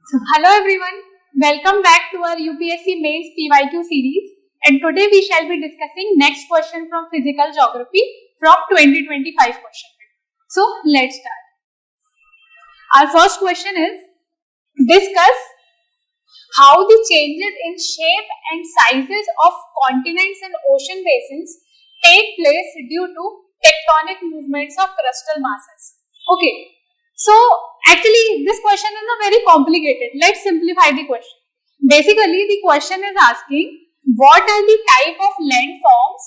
So, hello everyone, welcome back to our UPSC Mains PYQ series, and today we shall be discussing next question from Physical Geography from 2025 question. So, let's start. Our first question is, discuss how the changes in shape and sizes of continents and ocean basins take place due to tectonic movements of crustal masses. Okay. So, actually, this question is not very complicated. Let's simplify the question. Basically, the question is asking, what are the type of landforms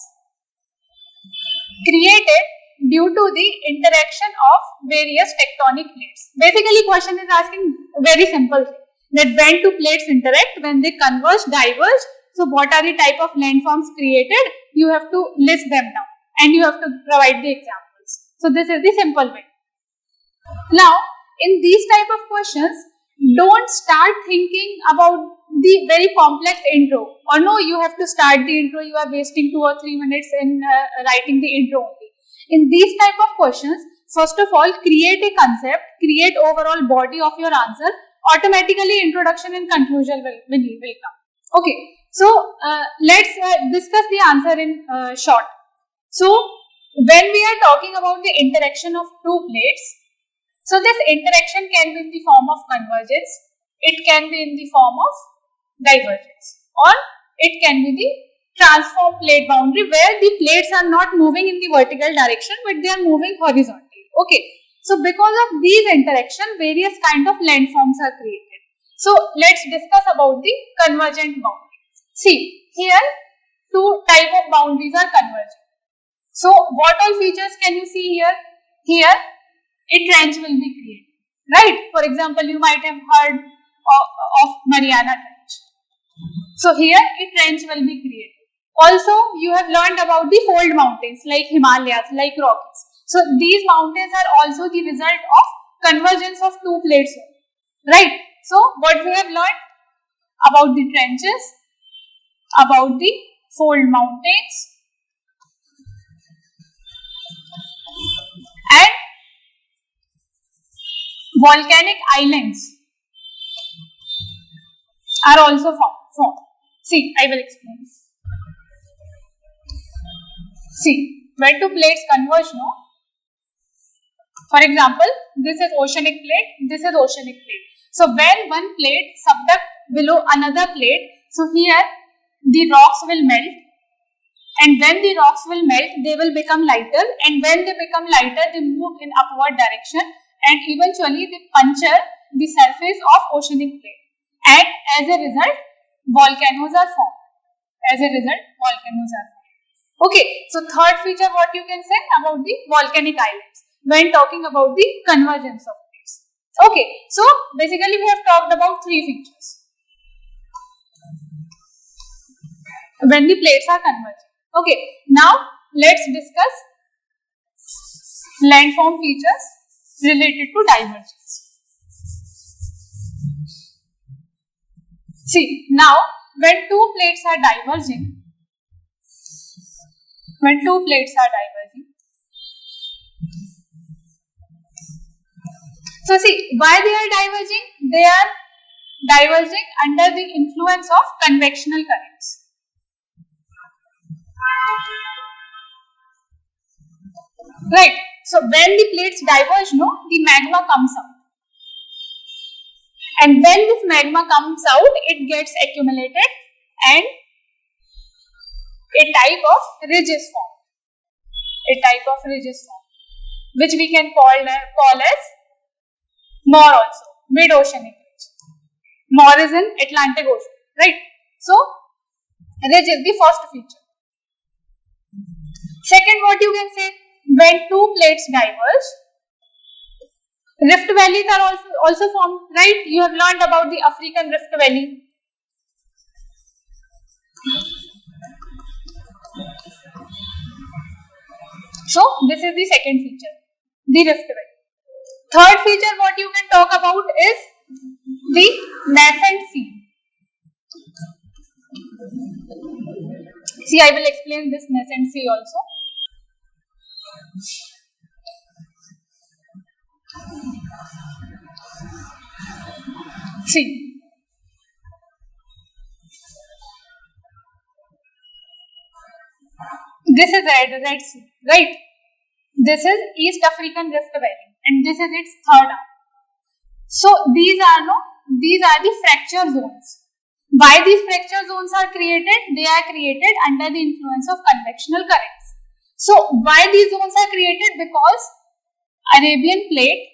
created due to the interaction of various tectonic plates? Basically, question is asking very simple thing, that when two plates interact, when they converge, diverge, so what are the type of landforms created? You have to list them down and you have to provide the examples. So, this is the simple way. Now, in these type of questions, don't start thinking about the very complex intro. Or no, you have to start the intro, you are wasting 2 or 3 minutes in writing the intro only. In these type of questions, first of all, create a concept, create overall body of your answer. Automatically, introduction and conclusion will come. Okay, so let's discuss the answer in short. So, when we are talking about the interaction of two plates, so this interaction can be in the form of convergence, it can be in the form of divergence, or it can be the transform plate boundary where the plates are not moving in the vertical direction but they are moving horizontally. Okay, so because of these interactions, various kind of landforms are created. So let's discuss about the convergent boundaries. See, here two type of boundaries are converging. So what all features can you see here? Here a trench will be created, right? For example, you might have heard of Mariana Trench. So here a trench will be created. Also, you have learned about the fold mountains like Himalayas, like Rockies. So these mountains are also the result of convergence of two plates, right? So what we have learned about the trenches, about the fold mountains, and volcanic islands are also formed. See, I will explain. See, when two plates converge, no? For example, this is oceanic plate, this is oceanic plate. So, when one plate subduct below another plate, so here the rocks will melt, and when the rocks will melt, they will become lighter, and when they become lighter, they move in upward direction, and eventually they puncture the surface of oceanic plate, and as a result volcanoes are formed. Okay, so third feature what you can say about the volcanic islands when talking about the convergence of plates. Okay, so basically we have talked about three features when the plates are converging. Okay, now let's discuss landform features related to divergence. See, now when two plates are diverging, so see, why they are diverging? They are diverging under the influence of convectional currents. Right. So when the plates diverge, no, the magma comes out. And when this magma comes out, it gets accumulated and a type of ridge is formed. Which we can call as Moore also, mid-oceanic ridge. Moore is in Atlantic Ocean, right? So, ridge is the first feature. Second, what you can say, when two plates diverge, rift valleys are also formed, right? You have learned about the African Rift Valley. So, this is the second feature, the Rift Valley. Third feature what you can talk about is the nascent sea. See, I will explain this nascent sea also. See, this is Red Sea, right? This is East African Rift Valley, and this is its third arm. So these are the fracture zones. Why these fracture zones are created? They are created under the influence of convectional currents. So why these zones are created? Because Arabian plate,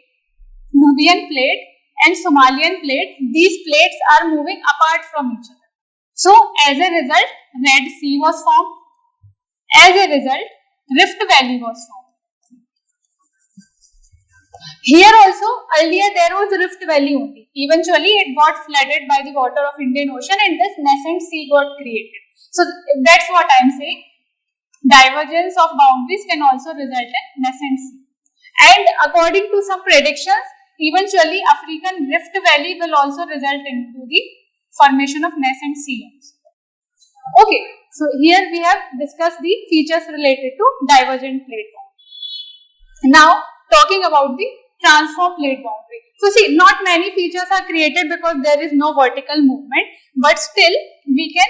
Nubian plate and Somalian plate, these plates are moving apart from each other. So as a result, Red Sea was formed. As a result, Rift Valley was formed. Here also, earlier there was Rift Valley only. Eventually, it got flooded by the water of Indian Ocean and this nascent sea got created. So, that's what I am saying. Divergence of boundaries can also result in nascent sea. And according to some predictions, eventually African Rift Valley will also result into the formation of nascent sea. Okay, so here we have discussed the features related to divergent plate boundary. Now, talking about the transform plate boundary. So see, not many features are created because there is no vertical movement, but still we can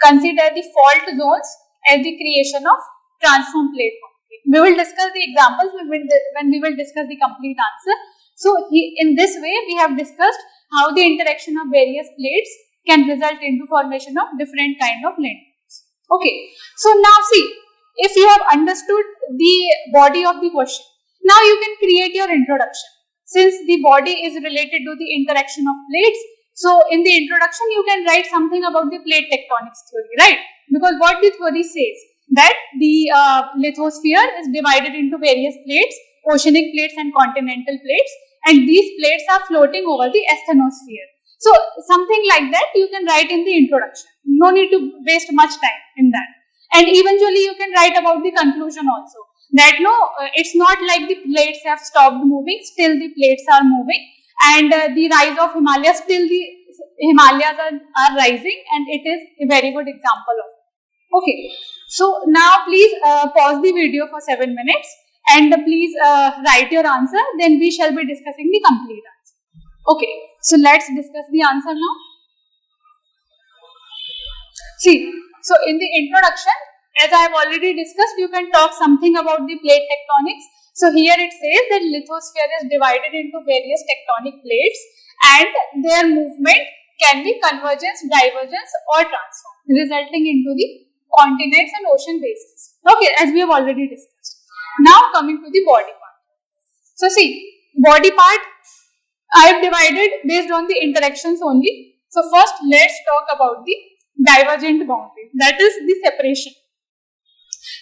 consider the fault zones as the creation of transform plate boundary. We will discuss the examples when we will discuss the complete answer. So in this way, we have discussed how the interaction of various plates can result into formation of different kind of landforms. Okay, so now see, if you have understood the body of the question, now you can create your introduction. Since the body is related to the interaction of plates, so in the introduction you can write something about the plate tectonics theory, right? Because what the theory says, that the lithosphere is divided into various plates, oceanic plates and continental plates, and these plates are floating over the asthenosphere. So something like that you can write in the introduction. No need to waste much time in that. And eventually you can write about the conclusion also. That it's not like the plates have stopped moving, still the plates are moving, and the rise of Himalayas, still the Himalayas are rising, and it is a very good example of it. Okay, so now please pause the video for 7 minutes and please write your answer, then we shall be discussing the complete answer. Okay, so let's discuss the answer now. See, so in the introduction, as I have already discussed, you can talk something about the plate tectonics. So here it says that lithosphere is divided into various tectonic plates and their movement can be convergence, divergence or transform, resulting into the continents and ocean basins. Okay, as we have already discussed. Now coming to the body part. So see, body part I have divided based on the interactions only. So first let's talk about the divergent boundary, that is the separation.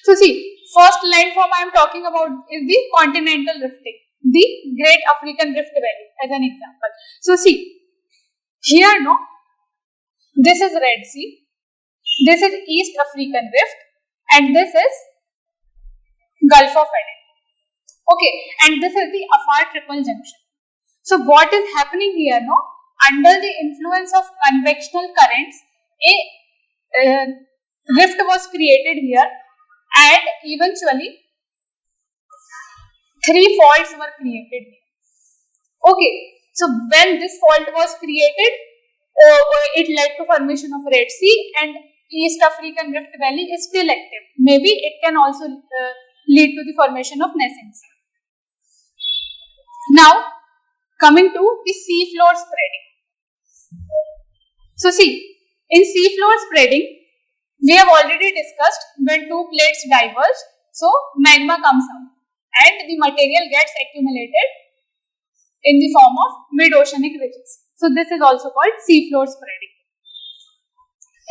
So see, first landform I am talking about is the continental rifting, the Great African Rift Valley as an example. So see, here this is Red Sea, this is East African Rift and this is Gulf of Aden. Okay, and this is the Afar Triple Junction. So what is happening here under the influence of convectional currents, a rift was created here. And eventually, 3 faults were created here. Okay, so when this fault was created, it led to formation of Red Sea and East African Rift Valley is still active. Maybe it can also lead to the formation of nascent sea. Now, coming to the sea floor spreading. So see, in sea floor spreading, we have already discussed when 2 plates diverge, so magma comes out and the material gets accumulated in the form of mid-oceanic ridges. So this is also called sea floor spreading.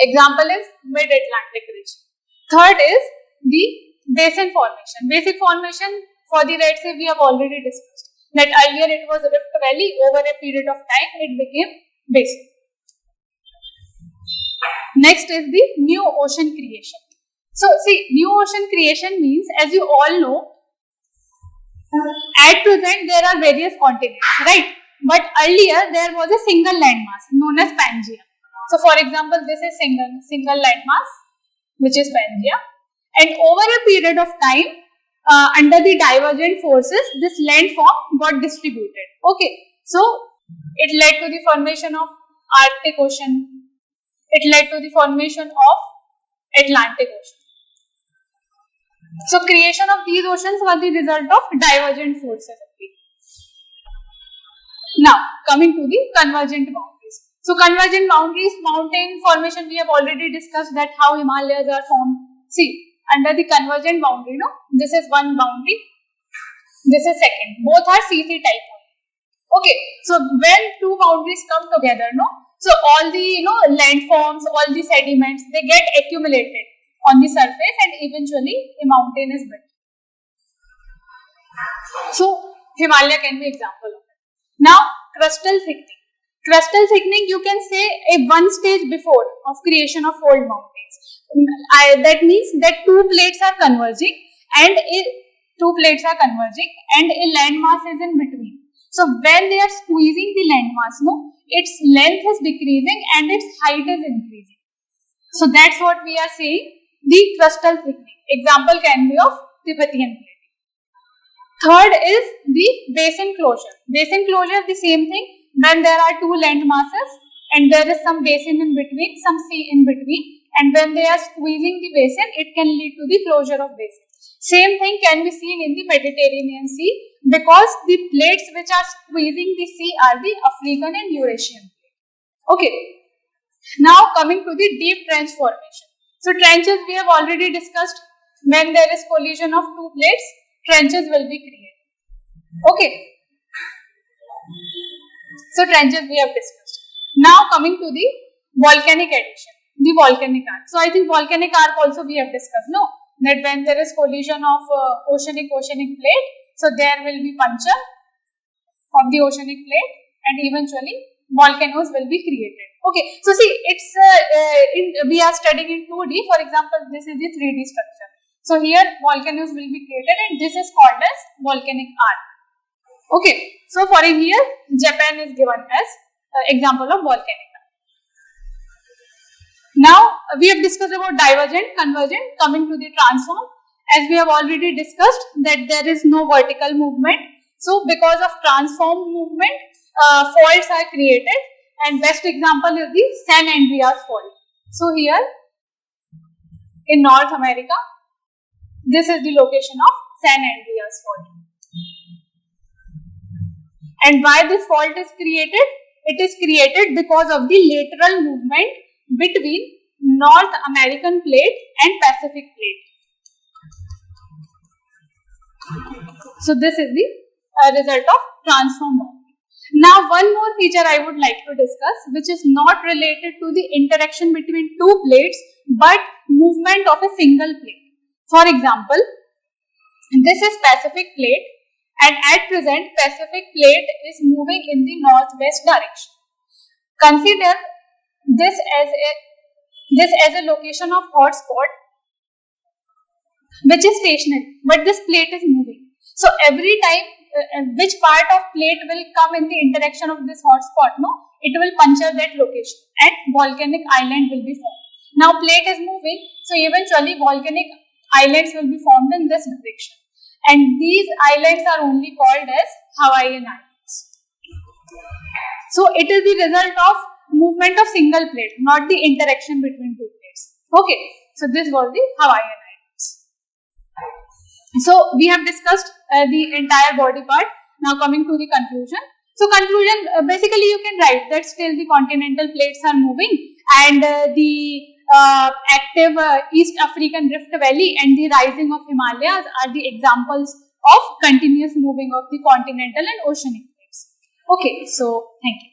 Example is mid-Atlantic ridge. Third is the basin formation. Basic formation for the Red Sea we have already discussed. That earlier it was Rift Valley, over a period of time it became basin. Next is the new ocean creation. So see, new ocean creation means, as you all know, at present there are various continents, right? But earlier there was a single landmass known as Pangaea. So for example, this is single landmass, which is Pangaea, and over a period of time, under the divergent forces, this landform got distributed. Okay, so It led to the formation of Arctic Ocean. It led to the formation of Atlantic Ocean. So creation of these oceans was the result of divergent forces. Now coming to the convergent boundaries. So convergent boundaries, mountain formation, we have already discussed that how Himalayas are formed. See, under the convergent boundary, no, this is one boundary, this is second. Both are CC type. Okay, so when two boundaries come together, no, so all the landforms, all the sediments, they get accumulated on the surface and eventually a mountain is built. So Himalaya can be example of it. Now crustal thickening. Crustal thickening, you can say a one stage before of creation of fold mountains. That means that two plates are converging and a landmass is in between. So when they are squeezing the landmass, no, its length is decreasing and its height is increasing. So that's what we are saying, the crustal thickening. Example can be of Tibetan plate. Third is the basin closure. Basin closure, the same thing. When there are two land masses and there is some basin in between, some sea in between, and when they are squeezing the basin, it can lead to the closure of basin. Same thing can be seen in the Mediterranean Sea, because the plates which are squeezing the sea are the African and Eurasian plate. Okay. Now coming to the deep trench formation. So trenches we have already discussed. When there is collision of two plates, trenches will be created. Okay. So trenches we have discussed. Now coming to the volcanic addition, the volcanic arc. So I think volcanic arc also we have discussed, no? That when there is collision of oceanic plate, so there will be puncture of the oceanic plate and eventually volcanoes will be created. Okay, so see, it's we are studying in 2D. For example, this is the 3D structure. So here volcanoes will be created and this is called as volcanic arc. Okay, so for here Japan is given as example of volcanic arc. Now we have discussed about divergent, convergent. Coming to the transform, as we have already discussed that there is no vertical movement. So because of transform movement, faults are created, and best example is the San Andreas fault. So here in North America, this is the location of San Andreas fault. And why this fault is created? It is created because of the lateral movement between North American plate and Pacific plate. So this is the result of transform boundary. Now one more feature I would like to discuss, which is not related to the interaction between two plates but movement of a single plate. For example, this is Pacific plate, and at present Pacific plate is moving in the northwest direction. Consider this as a location of hot spot which is stationary, but this plate is moving. So every time which part of plate will come in the interaction of this hot spot, no, it will puncture that location and volcanic island will be formed. Now plate is moving, so eventually volcanic islands will be formed in this direction, and these islands are only called as Hawaiian Islands. So it is the result of movement of single plate, not the interaction between two plates. Okay, so this was the Hawaiian Islands. So we have discussed the entire body part. Now coming to the conclusion. So conclusion, basically you can write that still the continental plates are moving, and the active East African Rift Valley and the rising of Himalayas are the examples of continuous moving of the continental and oceanic plates. Okay, so thank you.